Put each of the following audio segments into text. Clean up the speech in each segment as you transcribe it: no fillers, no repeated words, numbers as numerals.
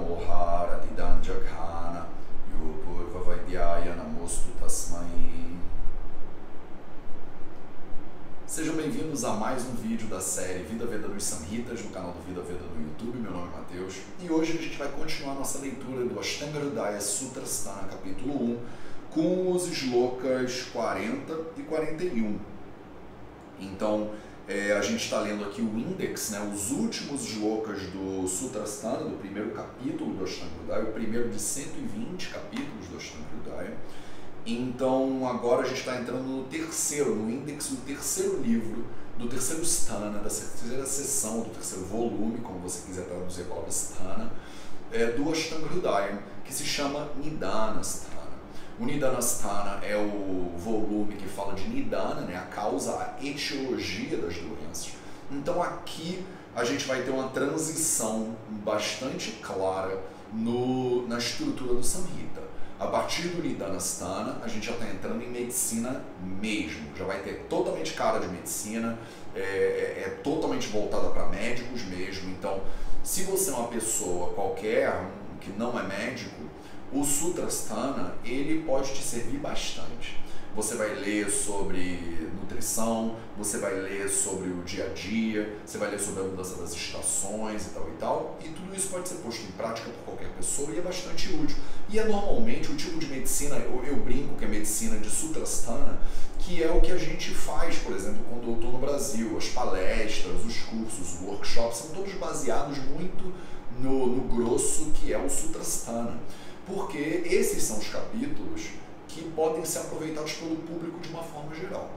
mohara didanjaghana yupurva vaidyaya namostu tasmai. Sejam bem-vindos a mais um vídeo da série Vida Veda nos Samhitas, no canal do Vida Veda no YouTube. Meu nome é Matheus e hoje a gente vai continuar nossa leitura do Ashtanga Hridaya Sutrasthana, capítulo 1, com os shlokas 40 e 41. Então, a gente está lendo aqui o índex, né, os últimos shlokas do Sutrasthana, do primeiro capítulo do Ashtanga Hridaya, o primeiro de 120 capítulos do Ashtanga Hridaya. Então, agora a gente está entrando no terceiro, no índex do terceiro livro, do terceiro sthana, da terceira seção, do terceiro volume, como você quiser traduzir a palavra sthana, do Ashtanga Hridaya, que se chama Nidana Sthana. O Nidana Sthana é o volume que fala de Nidana, né, a causa, a etiologia das doenças. Então aqui a gente vai ter uma transição bastante clara na estrutura do Samhita. A partir do Nidana Sthana, a gente já está entrando em medicina mesmo, já vai ter totalmente cara de medicina, totalmente voltada para médicos mesmo. Então, se você é uma pessoa qualquer, que não é médico, o Sutrasthana, ele pode te servir bastante. Você vai ler sobre nutrição, você vai ler sobre o dia a dia, você vai ler sobre a mudança das estações e tal, e tudo isso pode ser posto em prática por qualquer pessoa e é bastante útil. E é normalmente o tipo de medicina, eu brinco que é medicina de Sutrasthana, que é o que a gente faz, por exemplo, quando eu estou no Brasil. As palestras, os cursos, os workshops, são todos baseados muito no grosso que é o Sutrasthana. Porque esses são os capítulos que podem ser aproveitados pelo público de uma forma geral.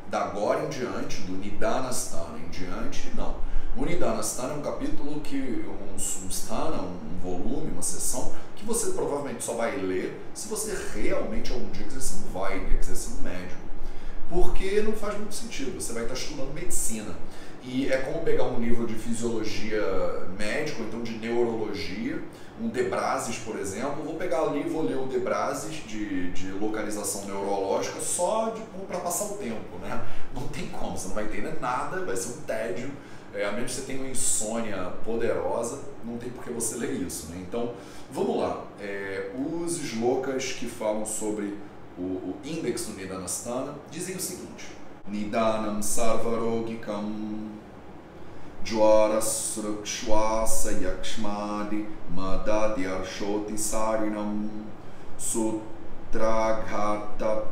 Da agora em diante, do Nidana Sthana em diante, não. O Nidana Sthana é um capítulo que, um sthana, um volume, uma sessão, que você provavelmente só vai ler se você realmente algum dia quiser ser um Vaidya, quiser ser um médico. Porque não faz muito sentido, você vai estar estudando medicina. E é como pegar um livro de fisiologia médica, ou então de neurologia, um Debrasis, por exemplo. Eu vou pegar ali e vou ler o Debrasis de localização neurológica só para passar o tempo, né? Não tem como, você não vai entender nada, vai ser um tédio. A menos que você tenha uma insônia poderosa, não tem por que você ler isso, né? Então, vamos lá. Os shlokas que falam sobre o índex do Nidana Sthana dizem o seguinte: Nidanam sarvarogikam Jwara srukshwasa yakshmadi madadhyarshoti sarinam sutraghata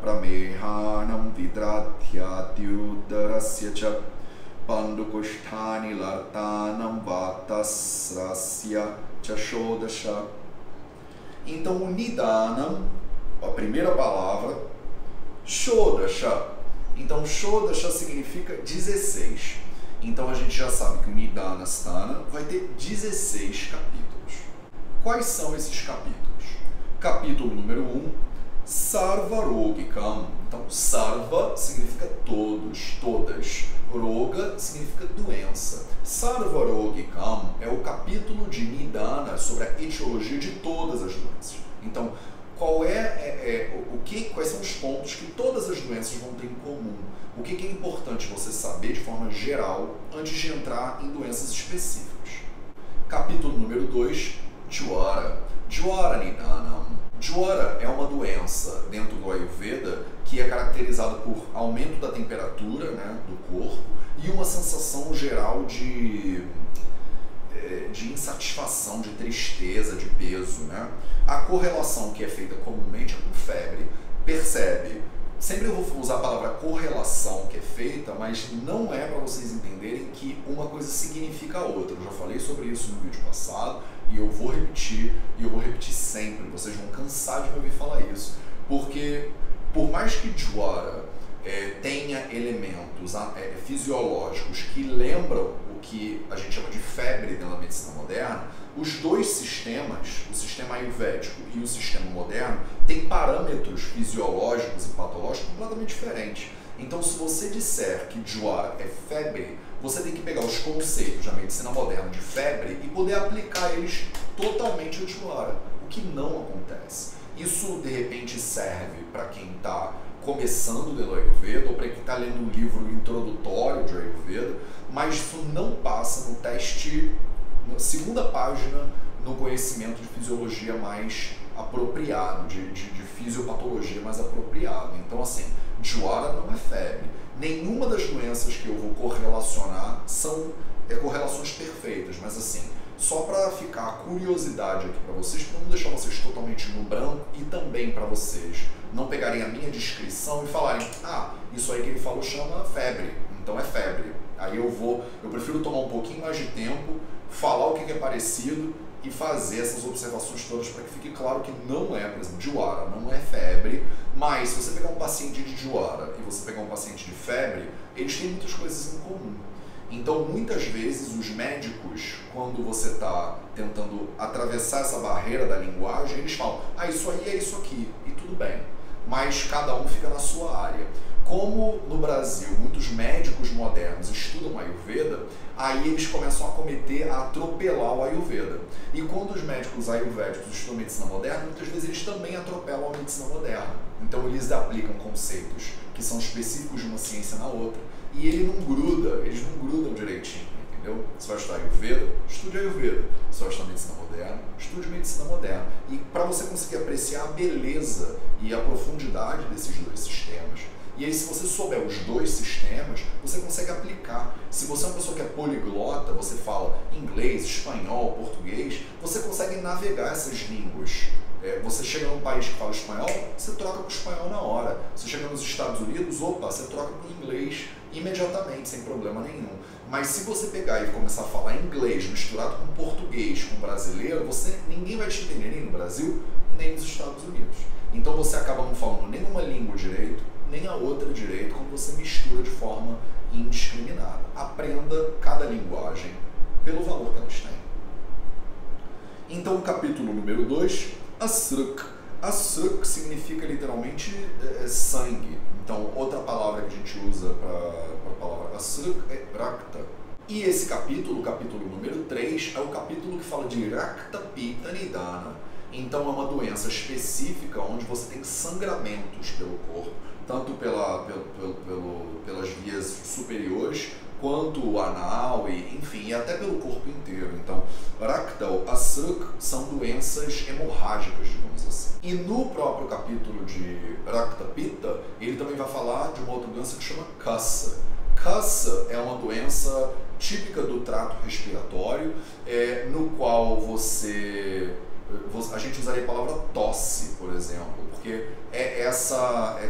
pramehanam vidradhyatyudarasya cha pandukusthani lartanam vatasrasya cha shodasha. Então o Nidanam, a primeira palavra, Shodasha. Então Shodasha significa 16. Então a gente já sabe que o Nidana Sthana vai ter 16 capítulos. Quais são esses capítulos? Capítulo número 1, Sarvarogikam. Então Sarva significa todos, todas. Roga significa doença. Sarvarogikam é o capítulo de Nidana sobre a etiologia de todas as doenças. Então, quais são os pontos que todas as doenças vão ter em comum? O que é importante você saber de forma geral antes de entrar em doenças específicas? Capítulo número 2, Jwara. Jwara Nidanam. Jwara é uma doença dentro do Ayurveda que é caracterizada por aumento da temperatura, né, do corpo e uma sensação geral de insatisfação, de tristeza, de peso, né? A correlação que é feita comumente é com febre. Percebe? Sempre eu vou usar a palavra correlação que é feita, mas não é para vocês entenderem que uma coisa significa a outra. Eu já falei sobre isso no vídeo passado e eu vou repetir sempre. Vocês vão cansar de me ouvir falar isso. Porque, por mais que Jwara tenha elementos fisiológicos que lembram o que a gente chama de febre dentro da medicina moderna, os dois sistemas, o sistema ayurvédico e o sistema moderno, têm parâmetros fisiológicos e patológicos completamente diferentes. Então, se você disser que Jwara é febre, você tem que pegar os conceitos da medicina moderna de febre e poder aplicar eles totalmente a Jwara, o que não acontece. Isso, de repente, serve para quem está começando dentro do Ayurveda ou para quem está lendo um livro introdutório de Ayurveda, mas isso não passa no teste, na segunda página no conhecimento de fisiologia mais apropriado, de fisiopatologia mais apropriado. Então, assim, Jwara não é febre. Nenhuma das doenças que eu vou correlacionar são correlações perfeitas, mas assim, só para ficar a curiosidade aqui para vocês, para não deixar vocês totalmente no branco e também para vocês não pegarem a minha descrição e falarem, ah, isso aí que ele falou chama febre, então é febre. Aí eu prefiro tomar um pouquinho mais de tempo, falar o que é parecido e fazer essas observações todas para que fique claro que não é, por exemplo, Jwara não é febre, mas se você pegar um paciente de Jwara e você pegar um paciente de febre, eles têm muitas coisas em comum. Então, muitas vezes, os médicos, quando você está tentando atravessar essa barreira da linguagem, eles falam, ah, isso aí é isso aqui, e tudo bem. Mas cada um fica na sua área. Como no Brasil muitos médicos modernos estudam Ayurveda, aí eles começam a atropelar o Ayurveda. E quando os médicos ayurvédicos estudam medicina moderna, muitas vezes eles também atropelam a medicina moderna. Então eles aplicam conceitos que são específicos de uma ciência na outra, e eles não grudam direitinho, entendeu? Você vai estudar Ayurveda, estude Ayurveda. Você vai estudar medicina moderna, estude medicina moderna. E para você conseguir apreciar a beleza e a profundidade desses dois sistemas, e aí se você souber os dois sistemas, você consegue aplicar. Se você é uma pessoa que é poliglota, você fala inglês, espanhol, português, você consegue navegar essas línguas. Você chega num país que fala espanhol, você troca para o espanhol na hora. Você chega nos Estados Unidos, você troca para o inglês imediatamente, sem problema nenhum. Mas se você pegar e começar a falar inglês misturado com português, com brasileiro, ninguém vai te entender nem no Brasil, nem nos Estados Unidos. Então você acaba não falando nenhuma língua direito, nem a outra direito, quando você mistura de forma indiscriminada. Aprenda cada linguagem pelo valor que elas têm. Então, o capítulo número 2, Asruk. Asruk significa literalmente sangue. Então, outra palavra que a gente usa para a palavra Asruk é Rakta. E esse capítulo, o capítulo número 3, é o capítulo que fala de Rakta Pitta Nidana. Então, é uma doença específica onde você tem sangramentos pelo corpo, tanto pelas vias superiores, quanto o anal, enfim, e até pelo corpo inteiro. Então, Rakta, Asruk, são doenças hemorrágicas, digamos assim. E no próprio capítulo de Rakta Pitta, ele também vai falar de uma outra doença que chama Kassa. Kassa é uma doença típica do trato respiratório, no qual a gente usaria a palavra tosse, por exemplo, porque é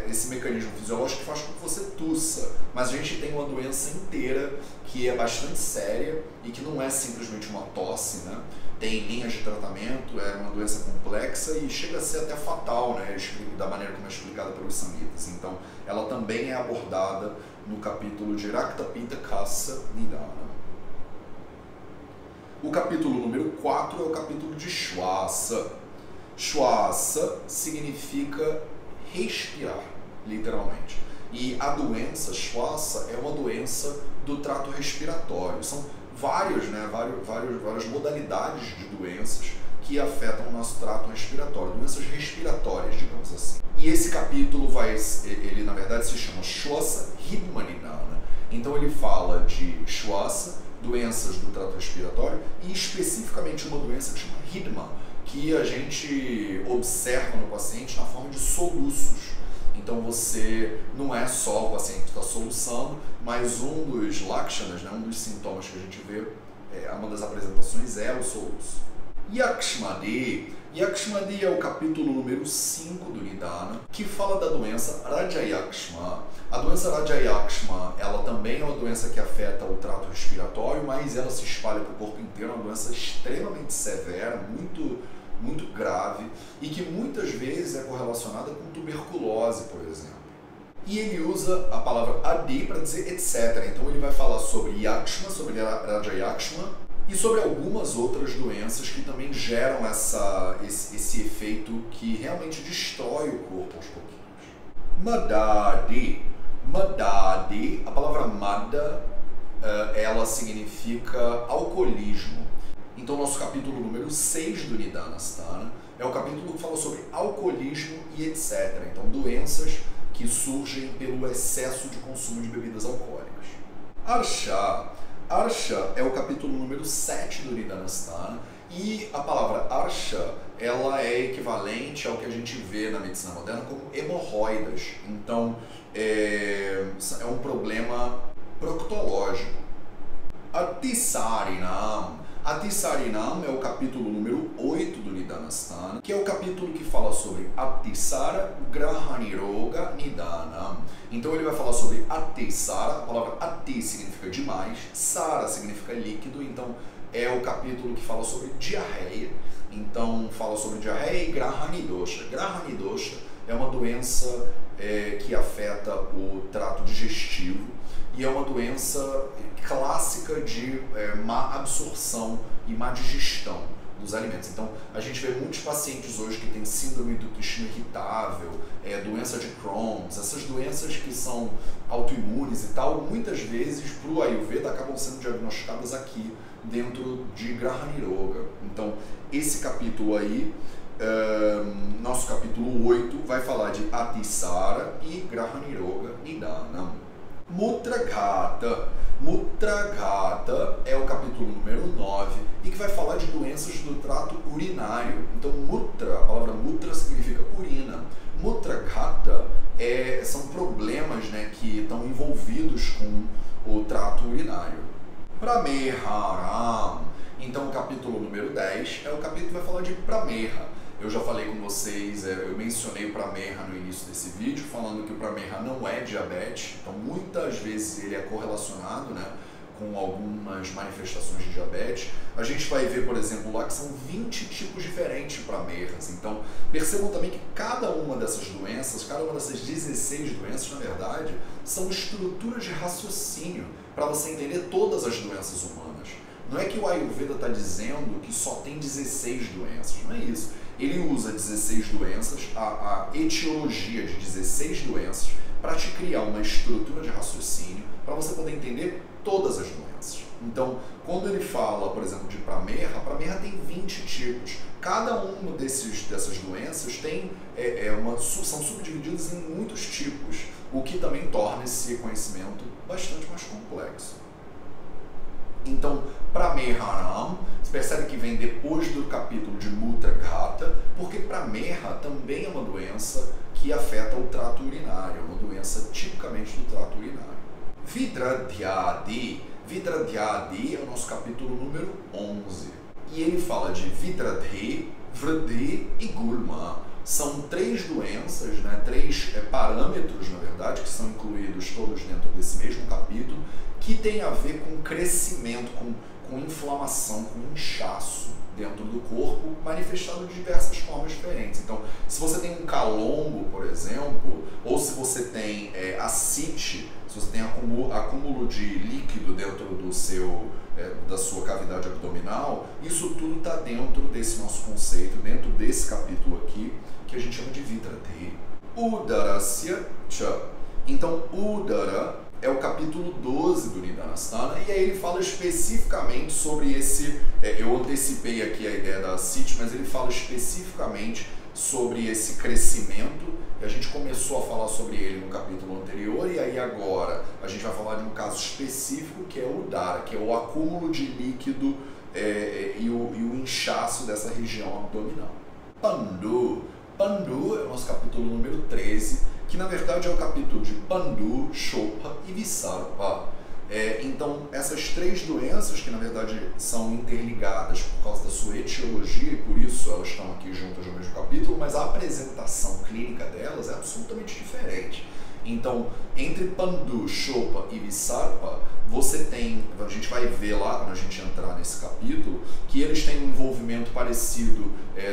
esse mecanismo fisiológico que faz com que você tussa. Mas a gente tem uma doença inteira que é bastante séria e que não é simplesmente uma tosse, né? Tem linhas de tratamento, é uma doença complexa e chega a ser até fatal, né? Da maneira como é explicada pelos samhitas. Então, ela também é abordada no capítulo de Rakta Pitta Kassa Nidana. O capítulo número 4 é o capítulo de Shwasa. Shwasa significa respirar, literalmente. E a doença Shwasa é uma doença do trato respiratório. São várias modalidades de doenças que afetam o nosso trato respiratório, doenças respiratórias, digamos assim. E esse capítulo ele na verdade se chama Shwasa Hidmaninana. Então ele fala de Shwasa, doenças do trato respiratório, e especificamente uma doença que chama Hidma, que a gente observa no paciente na forma de soluços. Então você não é só o paciente que está soluçando, mas um dos lakshanas, né, um dos sintomas que a gente vê, uma das apresentações é o soluço. Yakshmadi. Yakshmadi é o capítulo número 5 do Nidana, que fala da doença Rajayakshma. A doença Rajayakshma, ela também é uma doença que afeta o trato respiratório, mas ela se espalha para o corpo inteiro, é uma doença extremamente severa, muito grave, e que muitas vezes é correlacionada com tuberculose, por exemplo. E ele usa a palavra Adi para dizer etc. Então ele vai falar sobre Yakshma, sobre Rajayakshma, e sobre algumas outras doenças que também geram esse efeito que realmente destrói o corpo aos pouquinhos. Madadi. Madadi, a palavra Mada, ela significa alcoolismo. Então, nosso capítulo número 6 do Nidanasthana é o capítulo que fala sobre alcoolismo e etc. Então, doenças que surgem pelo excesso de consumo de bebidas alcoólicas. Arsha. Arsha é o capítulo número 7 do Nidanasthana E a palavra arsha, ela é equivalente ao que a gente vê na medicina moderna como hemorroidas. Então, é um problema proctológico. Atisarinam. Atisarinam é o capítulo número 8 do Nidana-stana, que é o capítulo que fala sobre Atisara Grahaniroga Nidanam. Então ele vai falar sobre Atisara, a palavra Ati significa demais, Sara significa líquido, então é o capítulo que fala sobre diarreia. Então fala sobre diarreia e Grahanidosha. Grahanidosha é uma doença que afeta o trato digestivo e é uma doença clássica de má absorção e má digestão dos alimentos. Então, a gente vê muitos pacientes hoje que têm síndrome do intestino irritável, doença de Crohn's, essas doenças que são autoimunes e tal, muitas vezes para o Ayurveda acabam sendo diagnosticadas aqui dentro de Grahaniroga. Então, esse capítulo aí, nosso capítulo 8, vai falar de Atisara e Grahaniroga Nidanam. Mutragata. Mutragata é o capítulo número 9 e que vai falar de doenças do trato urinário. Então, mutra, a palavra mutra significa urina. Mutragata são problemas, né, que estão envolvidos com o trato urinário. Prameharam. Então, o capítulo número 10 é o capítulo que vai falar de Prameha. Eu já falei com vocês, eu mencionei o Prameha no início desse vídeo, falando que o Prameha não é diabetes, então muitas vezes ele é correlacionado, né, com algumas manifestações de diabetes. A gente vai ver, por exemplo, lá que são 20 tipos diferentes de Pramehas, então percebam também que cada uma dessas doenças, cada uma dessas 16 doenças, na verdade, são estruturas de raciocínio para você entender todas as doenças humanas. Não é que o Ayurveda está dizendo que só tem 16 doenças, não é isso. Ele usa 16 doenças, a etiologia de 16 doenças, para te criar uma estrutura de raciocínio para você poder entender todas as doenças. Então, quando ele fala, por exemplo, de Prameha, a Prameha tem 20 tipos. Cada uma dessas doenças tem, são subdivididas em muitos tipos, o que também torna esse conhecimento bastante mais complexo. Então, Prameharam, você percebe que vem depois do capítulo de Mutragata, porque Prameha também é uma doença que afeta o trato urinário, é uma doença tipicamente do trato urinário. Vidradhyadi. Vidradhyadi é o nosso capítulo número 11. E ele fala de Vidradhi, Vridhi e Gulma. São 3 doenças, né, 3 parâmetros, na verdade, que são incluídos todos dentro desse mesmo capítulo, que tem a ver com crescimento, com inflamação, com inchaço dentro do corpo, manifestado de diversas formas diferentes. Então, se você tem um calombo, por exemplo, ou se você tem ascite, se você tem acúmulo de líquido dentro da sua cavidade abdominal, isso tudo está dentro desse nosso conceito, dentro desse capítulo aqui, que a gente chama de Vidradhi. Udarasya cha. Então, Udara é o capítulo 12 do Nidana-stana, e aí ele fala especificamente sobre esse, eu antecipei aqui a ideia da ascite, mas ele fala especificamente sobre esse crescimento, e a gente começou a falar sobre ele no capítulo anterior, e aí agora a gente vai falar de um caso específico, que é o Udara, que é o acúmulo de líquido e o inchaço dessa região abdominal. Pandu. Pandu é o nosso capítulo número 13, que na verdade é o capítulo de Pandu, Shopa e Visarpa. Então, essas 3 doenças, que na verdade são interligadas por causa da sua etiologia, e por isso elas estão aqui juntas no mesmo capítulo, mas a apresentação clínica delas é absolutamente diferente. Então, entre Pandu, Shopa e Visarpa, você tem, a gente vai ver lá quando a gente entrar nesse capítulo, que eles têm um envolvimento parecido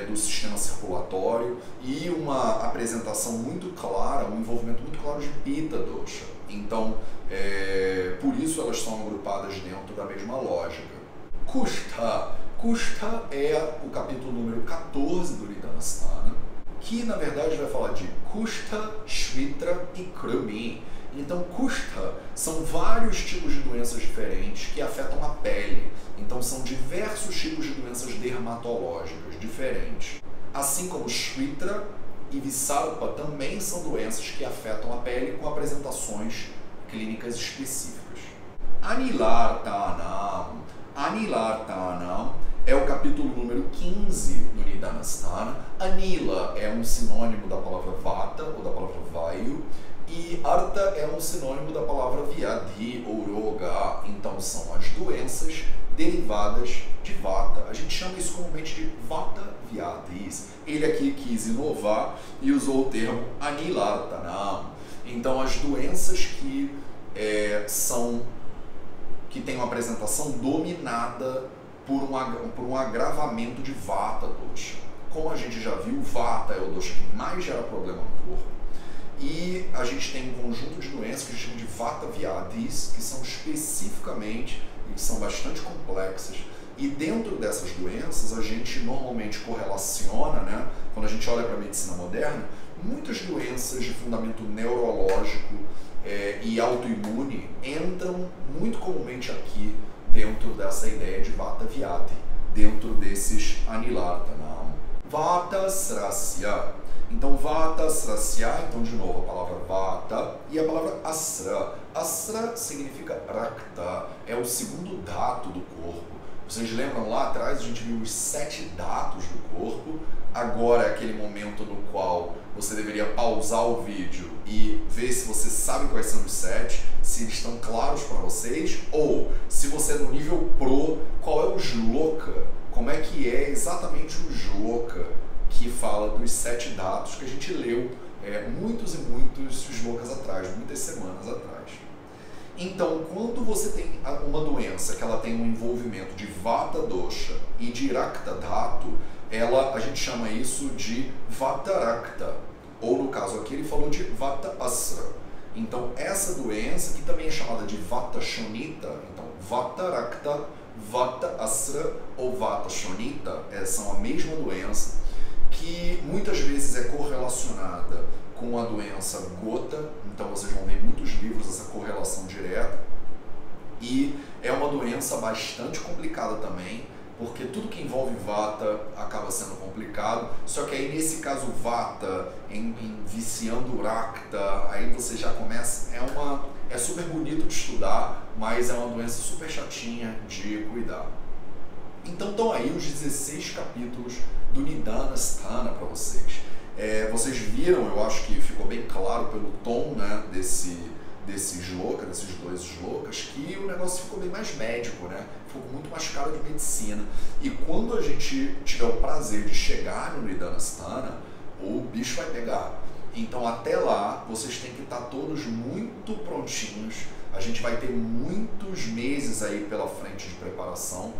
do sistema circulatório e uma apresentação muito clara, um envolvimento muito claro de Pitta Dosha. Então, por isso elas são agrupadas dentro da mesma lógica. Kushta. Kushta é o capítulo número 14 do Nidana-stana, que na verdade vai falar de Kushta, Shvitra e Krumi. Então, Kushta são vários tipos de doenças diferentes que afetam a pele. Então, são diversos tipos de doenças dermatológicas diferentes. Assim como Shvitra e Visarpa também são doenças que afetam a pele com apresentações clínicas específicas. Anilartanam. Anilartanam é o capítulo número 15 do Nidana-sthana. Anila é um sinônimo da palavra vata ou da palavra vayu, e artha é um sinônimo da palavra vyadhi ou roga. Então são as doenças derivadas de vata. A gente chama isso comumente de vata vyadhis. Ele aqui quis inovar e usou o termo anilartanam. Então as doenças que têm uma apresentação dominada por um agravamento de vata dosha. Como a gente já viu, vata é o dosha que mais gera problema no corpo. E a gente tem um conjunto de doenças que a gente chama de vata vyadhis, que são especificamente e que são bastante complexas. E dentro dessas doenças, a gente normalmente correlaciona, né, quando a gente olha para a medicina moderna, muitas doenças de fundamento neurológico e autoimune entram muito comumente aqui dentro dessa ideia de vata vyadhi, dentro desses anilartanam. Vata srasya. Então, vata srasya, então de novo a palavra vata e a palavra asra. Asra significa rakta, é o segundo dato do corpo. Vocês lembram lá atrás, a gente viu os 7 datos do corpo. Agora é aquele momento no qual você deveria pausar o vídeo e ver se você sabe quais são os 7, se eles estão claros para vocês, ou se você é no nível pro, qual é o shloka, como é que é exatamente o shloka que fala dos 7 datos que a gente leu muitos e muitos shlokas atrás, muitas semanas atrás. Então, quando você tem uma doença que ela tem um envolvimento de vata dosha e de rakta dhatu, a gente chama isso de vata rakta, ou no caso aqui ele falou de vata asra. Então, essa doença, que também é chamada de vata shonita, então vata rakta, vata asra ou vata shonita são a mesma doença, que muitas vezes é correlacionada com a doença gota. Então vocês vão ver em muitos livros essa correlação direta, e é uma doença bastante complicada também, porque tudo que envolve vata acaba sendo complicado, só que aí nesse caso vata viciando rakta, aí você já começa, é super bonito de estudar, mas é uma doença super chatinha de cuidar. Então estão aí os 16 capítulos do Nidana-sthana para vocês. Vocês viram, eu acho que ficou bem claro pelo tom, né, desse shloka, desses 2 shlokas, que o negócio ficou bem mais médico, né? Ficou com muito mais cara de medicina. E quando a gente tiver o prazer de chegar no Nidana-sthana, o bicho vai pegar. Então até lá, vocês têm que estar todos muito prontinhos. A gente vai ter muitos meses aí pela frente de preparação,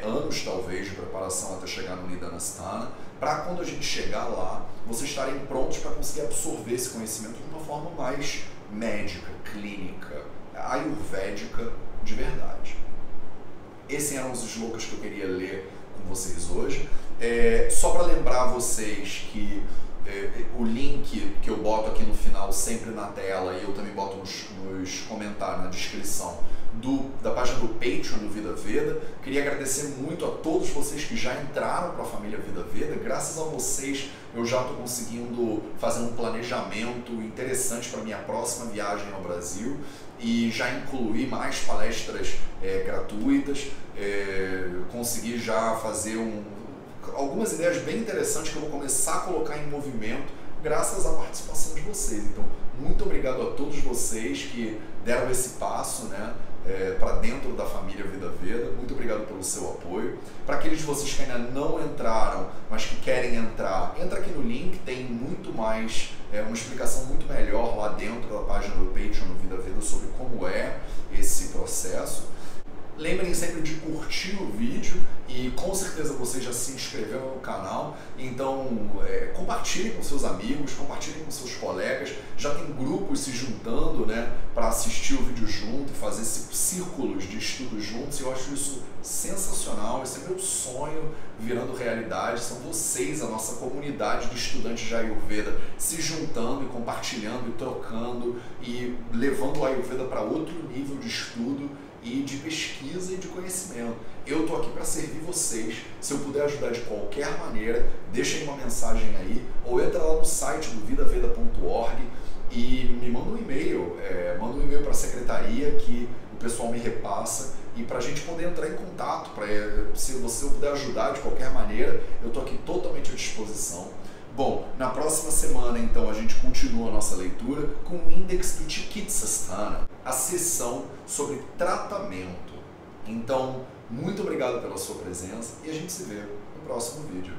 anos talvez de preparação até chegar no Nidana-sthana, para quando a gente chegar lá, vocês estarem prontos para conseguir absorver esse conhecimento de uma forma mais médica, clínica, ayurvédica de verdade. Esses eram os shlokas que eu queria ler com vocês hoje. Só para lembrar vocês que o link que eu boto aqui no final, sempre na tela, e eu também boto nos comentários, na descrição da página do Patreon do Vida Veda. Queria agradecer muito a todos vocês que já entraram para a família Vida Veda. Graças a vocês eu já estou conseguindo fazer um planejamento interessante para minha próxima viagem ao Brasil e já incluir mais palestras gratuitas, conseguir já fazer algumas ideias bem interessantes que eu vou começar a colocar em movimento graças à participação de vocês. Então, muito obrigado a todos vocês que deram esse passo, né, para dentro da família Vida Veda. Muito obrigado pelo seu apoio. Para aqueles de vocês que ainda não entraram, mas que querem entrar, entra aqui no link, tem muito mais, uma explicação muito melhor lá dentro da página do Patreon do Vida Veda sobre como é esse processo. Lembrem sempre de curtir o vídeo e com certeza você já se inscreveu no canal, então compartilhe com seus amigos, compartilhe com seus colegas. Já tem grupos se juntando, né, para assistir o vídeo junto e fazer círculos de estudos juntos, e eu acho isso sensacional. Esse é meu sonho virando realidade. São vocês, a nossa comunidade de estudantes de Ayurveda, se juntando e compartilhando e trocando e levando o Ayurveda para outro nível de estudo e de pesquisa e de conhecimento. Eu estou aqui para servir vocês. Se eu puder ajudar de qualquer maneira, deixem uma mensagem aí, ou entra lá no site do vidaveda.org e me manda um e-mail. Manda um e-mail para a secretaria que o pessoal me repassa, e para a gente poder entrar em contato, se você puder ajudar de qualquer maneira, eu estou aqui totalmente à disposição. Bom, na próxima semana, então, a gente continua a nossa leitura com o Index do Chikitsastana, a sessão sobre tratamento. Então, muito obrigado pela sua presença e a gente se vê no próximo vídeo.